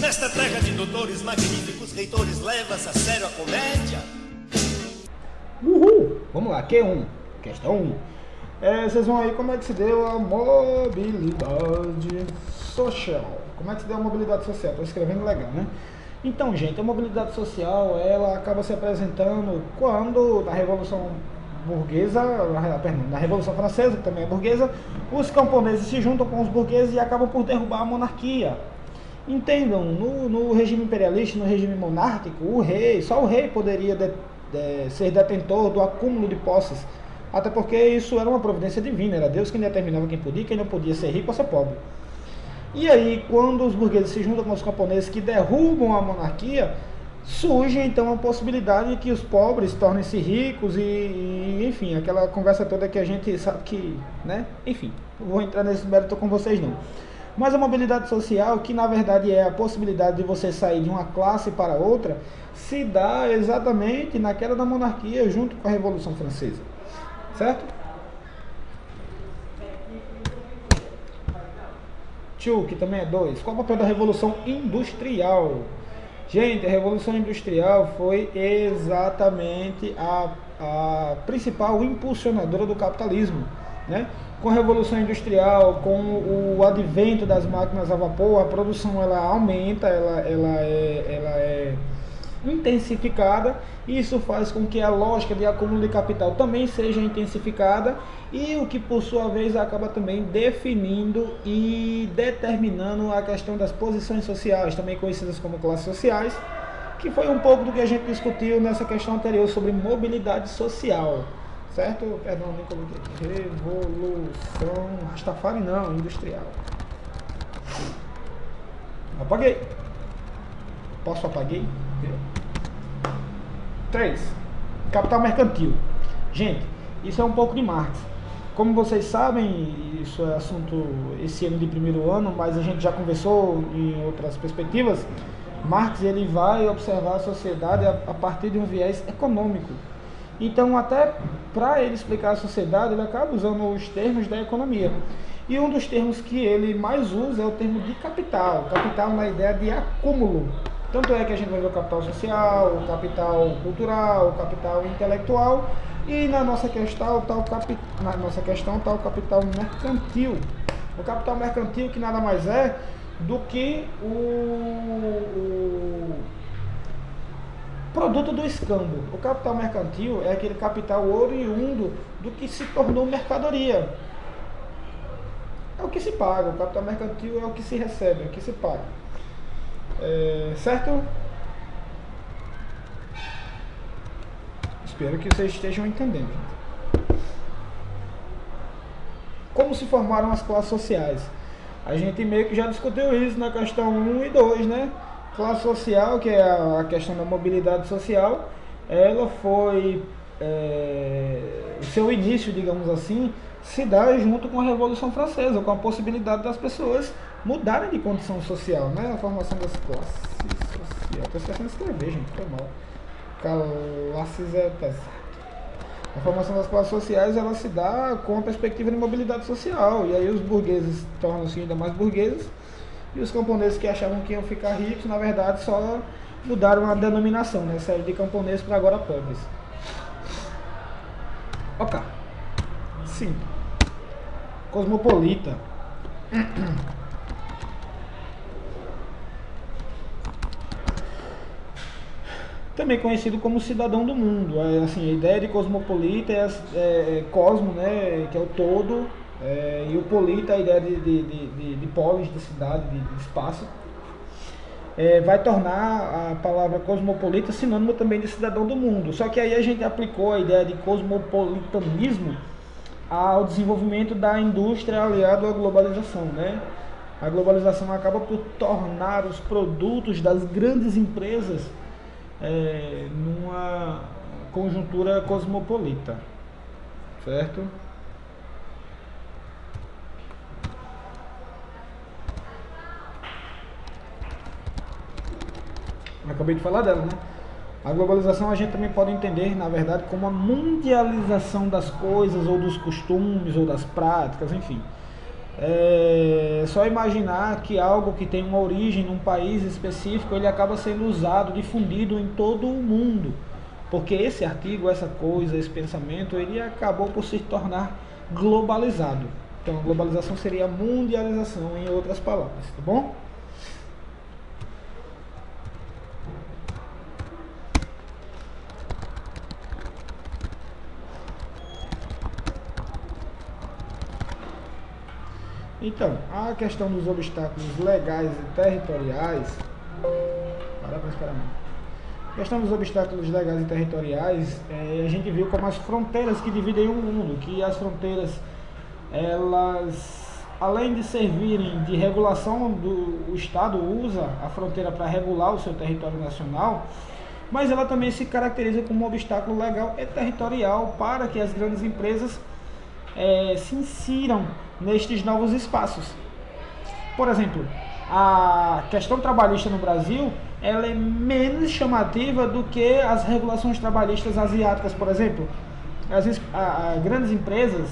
Nesta terra de doutores magníficos reitores, leva-se a sério a comédia. Uhul! Vamos lá, Q1, questão 1. Vocês vão aí como é que se deu a mobilidade social. Como é que se deu a mobilidade social? Estou escrevendo legal, né? Então, gente, a mobilidade social, ela acaba se apresentando quando, na Revolução Burguesa, perdão, na Revolução Francesa, que também é burguesa, os camponeses se juntam com os burgueses e acabam por derrubar a monarquia. Entendam, no regime imperialista, no regime monárquico, o rei, só o rei poderia ser detentor do acúmulo de posses, até porque isso era uma providência divina, era Deus quem determinava quem não podia ser rico ou ser pobre. E aí, quando os burgueses se juntam com os camponeses que derrubam a monarquia, surge então a possibilidade de que os pobres tornem-se ricos e enfim, aquela conversa toda que a gente sabe que, né? Enfim, não vou entrar nesse mérito com vocês não. Mas a mobilidade social, que na verdade é a possibilidade de você sair de uma classe para outra, se dá exatamente na queda da monarquia junto com a Revolução Francesa, certo? Tio, que também é 2. Qual é o papel da Revolução Industrial? Gente, a Revolução Industrial foi exatamente a principal impulsionadora do capitalismo, né? Com a Revolução Industrial, com o advento das máquinas a vapor, a produção ela aumenta, ela é intensificada, e isso faz com que a lógica de acúmulo de capital também seja intensificada, e o que por sua vez acaba também definindo e determinando a questão das posições sociais, também conhecidas como classes sociais, que foi um pouco do que a gente discutiu nessa questão anterior sobre mobilidade social, certo? Perdão, nem coloquei. Revolução Rastafari não, industrial. Apaguei. Posso apaguei? 3. Capital mercantil. Gente, isso é um pouco de Marx. Como vocês sabem, isso é assunto esse ano de primeiro ano, mas a gente já conversou em outras perspectivas. Marx ele vai observar a sociedade a partir de um viés econômico. Então, até para ele explicar a sociedade, ele acaba usando os termos da economia. E um dos termos que ele mais usa é o termo de capital. Capital na ideia de acúmulo. Tanto é que a gente vai ver o capital social, o capital cultural, o capital intelectual, e na nossa questão está o capital mercantil. O capital mercantil que nada mais é do que o produto do escambo. O capital mercantil é aquele capital oriundo do que se tornou mercadoria. É o que se paga. O capital mercantil é o que se recebe, é o que se paga. Certo? Espero que vocês estejam entendendo. Como se formaram as classes sociais? A gente meio que já discutiu isso na questão 1 e 2, né? Classe social, que é a questão da mobilidade social, ela foi, o seu início, digamos assim, se dá junto com a Revolução Francesa, com a possibilidade das pessoas mudarem de condição social, né? A formação das classes sociais. Estou esquecendo de escrever, gente, foi mal. Classes é pesado. A formação das classes sociais, ela se dá com a perspectiva de mobilidade social, e aí os burgueses tornam-se ainda mais burgueses, e os camponeses que achavam que iam ficar ricos, na verdade, só mudaram a denominação, né? Saíram de camponeses para agora pobres. Ok. 5. Cosmopolita. Também conhecido como cidadão do mundo. Assim, a ideia de cosmopolita é cosmo, né? Que é o todo. E o polita, a ideia de polis, de cidade, de espaço, vai tornar a palavra cosmopolita sinônimo também de cidadão do mundo. Só que aí a gente aplicou a ideia de cosmopolitanismo ao desenvolvimento da indústria aliado à globalização, né? A globalização acaba por tornar os produtos das grandes empresas numa conjuntura cosmopolita, certo? Acabei de falar dela, né? A globalização a gente também pode entender, na verdade, como a mundialização das coisas, ou dos costumes, ou das práticas, enfim. só imaginar que algo que tem uma origem num país específico, ele acaba sendo usado, difundido em todo o mundo. Porque esse artigo, essa coisa, esse pensamento, ele acabou por se tornar globalizado. Então a globalização seria a mundialização, em outras palavras, tá bom? Então, a questão dos obstáculos legais e territoriais. Para esperar. A questão dos obstáculos legais e territoriais, a gente viu como as fronteiras que dividem o mundo, que as fronteiras, elas, além de servirem de regulação, o Estado usa a fronteira para regular o seu território nacional, mas ela também se caracteriza como um obstáculo legal e territorial para que as grandes empresas se insiram nestes novos espaços. Por exemplo, a questão trabalhista no Brasil, ela é menos chamativa do que as regulações trabalhistas asiáticas, por exemplo. Grandes empresas,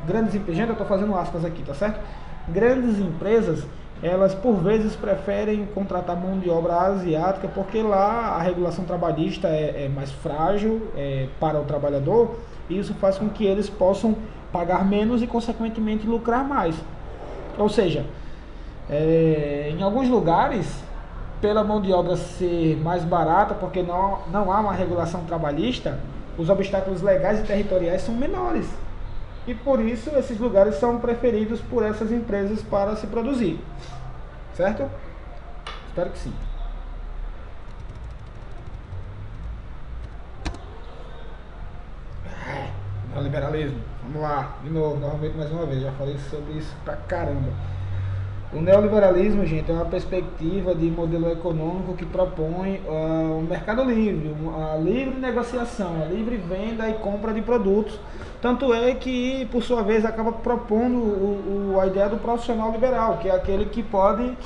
gente, eu estou fazendo aspas aqui, tá certo? Grandes empresas, elas por vezes preferem contratar mão de obra asiática, porque lá a regulação trabalhista é mais frágil para o trabalhador, e isso faz com que eles possam pagar menos e consequentemente lucrar mais. Ou seja, em alguns lugares, pela mão de obra ser mais barata, porque não há uma regulação trabalhista, os obstáculos legais e territoriais são menores. E por isso esses lugares são preferidos por essas empresas para se produzir. Certo? Espero que sim. Neoliberalismo. Vamos lá, de novo, novamente mais uma vez, já falei sobre isso pra caramba. O neoliberalismo, gente, é uma perspectiva de modelo econômico que propõe um mercado livre, a livre negociação, a livre venda e compra de produtos. Tanto é que, por sua vez, acaba propondo a ideia do profissional liberal, que é aquele que pode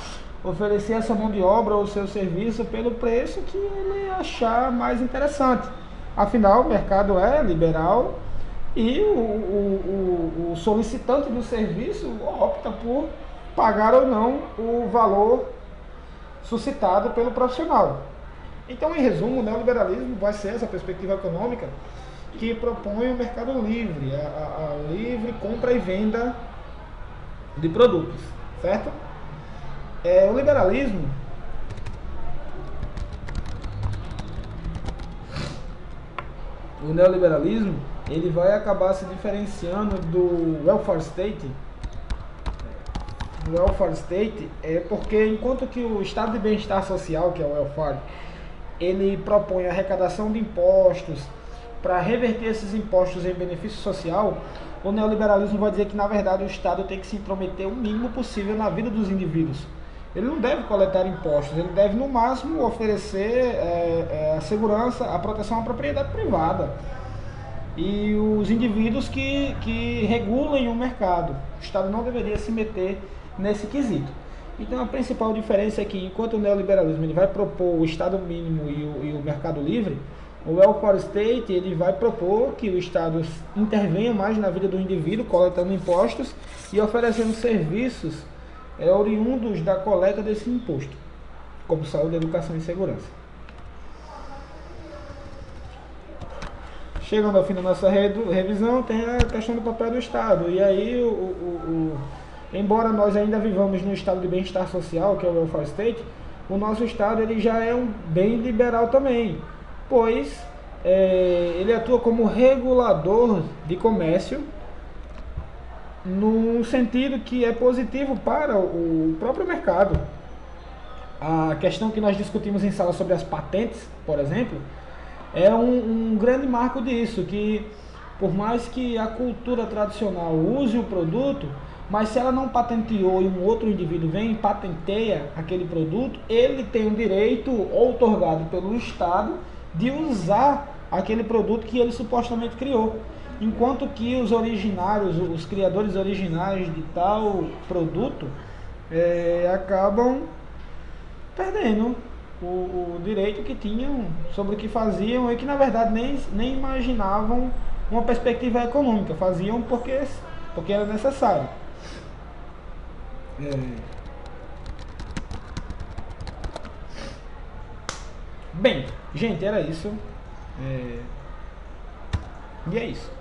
oferecer essa mão de obra ou seu serviço pelo preço que ele achar mais interessante. Afinal, o mercado é liberal e o solicitante do serviço opta por pagar ou não o valor suscitado pelo profissional. Então, em resumo, o neoliberalismo vai ser essa perspectiva econômica que propõe o mercado livre, a livre compra e venda de produtos, certo? O liberalismo, o neoliberalismo, ele vai acabar se diferenciando do welfare state. O welfare state porque enquanto que o estado de bem-estar social, que é o welfare, ele propõe a arrecadação de impostos para reverter esses impostos em benefício social, o neoliberalismo vai dizer que, na verdade, o Estado tem que se intrometer o mínimo possível na vida dos indivíduos. Ele não deve coletar impostos, ele deve, no máximo, oferecer a segurança, a proteção à propriedade privada. E os indivíduos que regulem o mercado. O Estado não deveria se meter nesse quesito. Então, a principal diferença é que, enquanto o neoliberalismo ele vai propor o Estado mínimo e o mercado livre, o welfare state ele vai propor que o Estado intervenha mais na vida do indivíduo, coletando impostos e oferecendo serviços oriundos da coleta desse imposto, como saúde, educação e segurança. Chegando ao fim da nossa revisão, tem a questão do papel do Estado. E aí, embora nós ainda vivamos no estado de bem-estar social, que é o welfare state, o nosso Estado ele já é bem liberal também, pois ele atua como regulador de comércio, no sentido que é positivo para o próprio mercado. A questão que nós discutimos em sala sobre as patentes, por exemplo, é um grande marco disso, que por mais que a cultura tradicional use o produto, mas se ela não patenteou e um outro indivíduo vem e patenteia aquele produto, ele tem o direito outorgado pelo Estado de usar aquele produto que ele supostamente criou. Enquanto que os originários, os criadores originais de tal produto acabam perdendo o direito que tinham sobre o que faziam e que na verdade nem imaginavam uma perspectiva econômica, faziam porque era necessário. Bem, gente, era isso. E é isso.